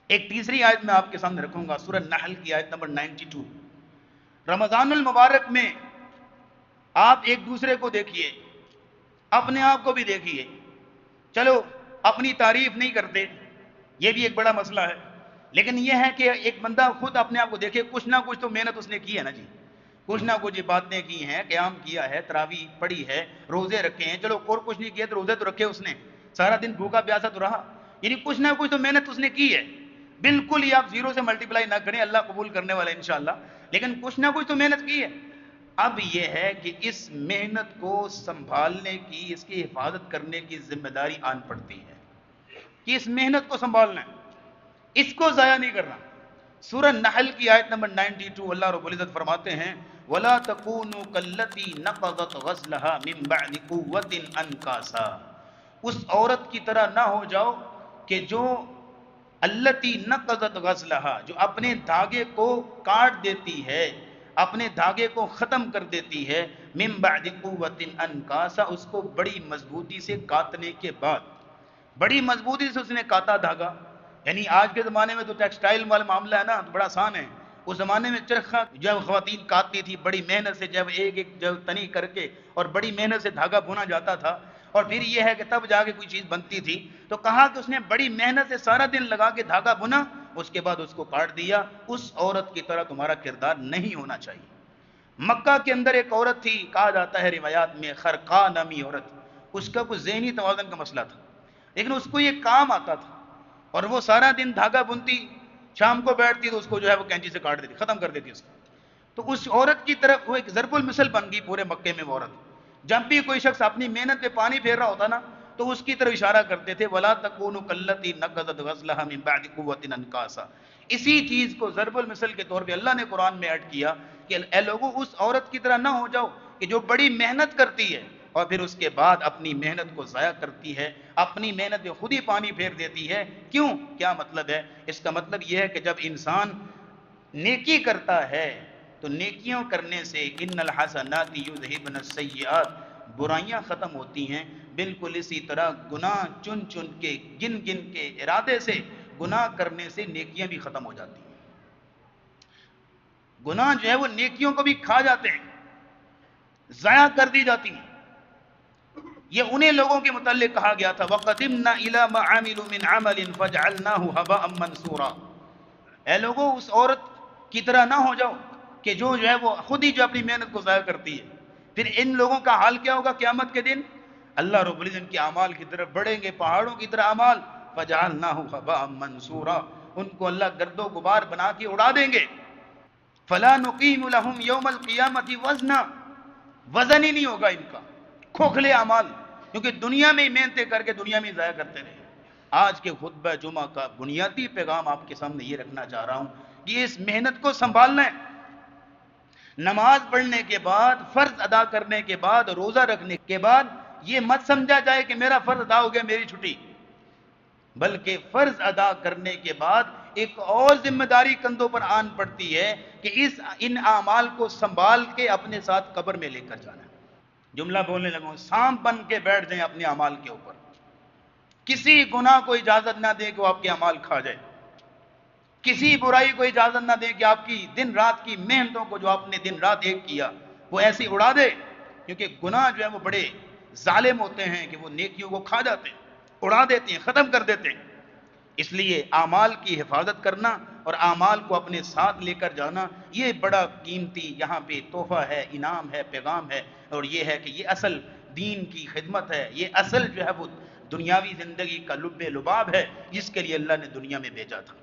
ایک تیسری آیت میں آپ کے سامنے رکھوں گا، سورہ نحل کی آیت نمبر 92۔ رمضان المبارک میں آپ ایک دوسرے کو دیکھیے، اپنے آپ کو بھی دیکھیے۔ چلو اپنی تعریف نہیں کرتے، یہ بھی ایک بڑا مسئلہ ہے، لیکن یہ ہے کہ ایک بندہ خود اپنے آپ کو دیکھے، کچھ نہ کچھ تو محنت اس نے کی ہے نا جی، کچھ نہ کچھ باتیں کی ہیں، قیام کیا ہے، تراویح پڑھی ہے، روزے رکھے ہیں، چلو اور کچھ نہیں کیا تو روزے تو رکھے اس نے، سارا دن بھوکا پیاسا تو رہا، یعنی کچھ نہ کچھ تو محنت اس نے کی ہے۔ بالکل ہی آپ زیرو سے ملٹیپلائی نہ کریں، اللہ قبول کرنے والا ہے انشاءاللہ، لیکن کچھ نہ کچھ تو محنت کی ہے۔ اب یہ ہے کہ اس محنت کو سنبھالنے کی، اس کی حفاظت کرنے کی ذمہ داری آن پڑتی ہے کہ اس محنت کو سنبھالنا ہے، اس کو ضائع نہیں کرنا۔ سورہ نحل کی آیت نمبر 92 اللہ رب العزت فرماتے ہیں وَلَا تَكُونُوا كَالَّتِي نَقَضَتْ غَزْلَهَا مِن بَعْدِ قُوَّةٍ أَنْكَاسًا، اس عورت کی طرح نہ ہو جاؤ کہ جو التی نقضت غزلها، جو اپنے دھاگے کو کاٹ دیتی ہے، اپنے دھاگے کو ختم کر دیتی ہے، من بعد قوت انکاسا، اس کو بڑی مضبوطی سے کاٹنے کے بعد، بڑی مضبوطی سے اس نے کاٹا دھاگا۔ یعنی آج کے زمانے میں تو ٹیکسٹائل والا معاملہ ہے نا، تو بڑا آسان ہے۔ اس زمانے میں چرخہ جب خواتین کاٹتی تھی بڑی محنت سے، جب ایک ایک جب تنی کر کے اور بڑی محنت سے دھاگا بنا جاتا تھا، اور پھر یہ ہے کہ تب جا کے کوئی چیز بنتی تھی، تو کہا کہ اس نے بڑی محنت سے سارا دن لگا کے دھاگا بنا، اس کے بعد اس کو کاٹ دیا۔ اس عورت کی طرح تمہارا کردار نہیں ہونا چاہیے۔ مکہ کے اندر ایک عورت تھی، کہا جاتا ہے روایات میں خرقا نامی عورت، اس کا کوئی ذہنی توازن کا مسئلہ تھا، لیکن اس کو یہ کام آتا تھا، اور وہ سارا دن دھاگا بنتی، شام کو بیٹھتی تو اس کو جو ہے وہ کینچی سے کاٹ دیتی، ختم کر دیتی اس کو۔ تو اس عورت کی طرف وہ ایک ضرب المثل بن گئی پورے مکے میں وہ عورت۔ جب بھی کوئی شخص اپنی محنت پہ پانی پھیر رہا ہوتا نا، تو اس کی طرف اشارہ کرتے تھے وَلَا تَكُونُوا كَالَّتِي نَقَضَتْ غَزْلَهَا مِن بَعْدِ قُوَّةٍ أَنْكَاسًا۔ اسی چیز کو ضرب المثل کے طور پہ اللہ نے قرآن میں ایڈ کیا کہ اے لوگوں اس عورت کی طرح نہ ہو جاؤ کہ جو بڑی محنت کرتی ہے اور پھر اس کے بعد اپنی محنت کو ضائع کرتی ہے، اپنی محنت پہ خود ہی پانی پھیر دیتی ہے۔ کیوں؟ کیا مطلب ہے اس کا؟ مطلب یہ ہے کہ جب انسان نیکی کرتا ہے تو نیکیوں کرنے سے ان الحسنات یذہبن السیئات، برائیاں ختم ہوتی ہیں۔ بالکل اسی طرح گناہ چن چن کے، گن گن کے، ارادے سے گناہ کرنے سے نیکیاں بھی ختم ہو جاتی ہیں۔ گناہ جو ہے وہ نیکیوں کو بھی کھا جاتے ہیں، ضائع کر دی جاتی ہیں۔ یہ انہیں لوگوں کے متعلق کہا گیا تھا وَقَدِمْنَا إِلَى مَا عَمِلُوا مِنْ عَمَلٍ فَجْعَلْنَاهُ هَبَاءً مَنْثُورًا۔ اے لوگوں اس عورت کی طرح نہ ہو جاؤ کہ جو ہے وہ خود ہی جو اپنی محنت کو ضائع کرتی ہے۔ پھر ان لوگوں کا حال کیا ہوگا قیامت کے دن؟ اللہ رب العزت ان کے اعمال کی طرف بڑھیں گے، پہاڑوں کی طرح اعمال، فَجَعَلْنَاهُ هَبَاءً مَنْثُورًا، ان کو اللہ گرد و غبار بنا کے اڑا دیں گے۔ فَلَا نُقِيمُ لَهُمْ يَوْمَ الْقِيَامَةِ وَزْنًا، وزن ہی نہیں ہوگا ان کا، کھوکھلے اعمال، کیونکہ دنیا میں ہی محنتیں کر کے دنیا میں ہی ضائع کرتے رہے۔ آج کے خطبہ جمعہ کا بنیادی پیغام آپ کے سامنے یہ رکھنا چاہ رہا ہوں کہ اس محنت کو سنبھالنا ہے۔ نماز پڑھنے کے بعد، فرض ادا کرنے کے بعد، روزہ رکھنے کے بعد یہ مت سمجھا جائے کہ میرا فرض ادا ہو گیا میری چھٹی، بلکہ فرض ادا کرنے کے بعد ایک اور ذمہ داری کندھوں پر آن پڑتی ہے کہ ان اعمال کو سنبھال کے اپنے ساتھ قبر میں لے کر جانا ہے۔ جملہ بولنے لگوں، سانپ بن کے بیٹھ جائیں اپنے اعمال کے اوپر، کسی گناہ کو اجازت نہ دیں کہ وہ آپ کے اعمال کھا جائے، کسی برائی کو اجازت نہ دیں کہ آپ کی دن رات کی محنتوں کو جو آپ نے دن رات ایک کیا وہ ایسی اڑا دے، کیونکہ گناہ جو ہے وہ بڑے ظالم ہوتے ہیں کہ وہ نیکیوں کو کھا جاتے ہیں، اڑا دیتے ہیں، ختم کر دیتے ہیں۔ اس لیے اعمال کی حفاظت کرنا اور اعمال کو اپنے ساتھ لے کر جانا یہ بڑا قیمتی یہاں پہ تحفہ ہے، انعام ہے، پیغام ہے، اور یہ ہے کہ یہ اصل دین کی خدمت ہے، یہ اصل جو ہے وہ دنیاوی زندگی کا لب لباب ہے جس کے لیے اللہ نے دنیا میں بھیجا تھا۔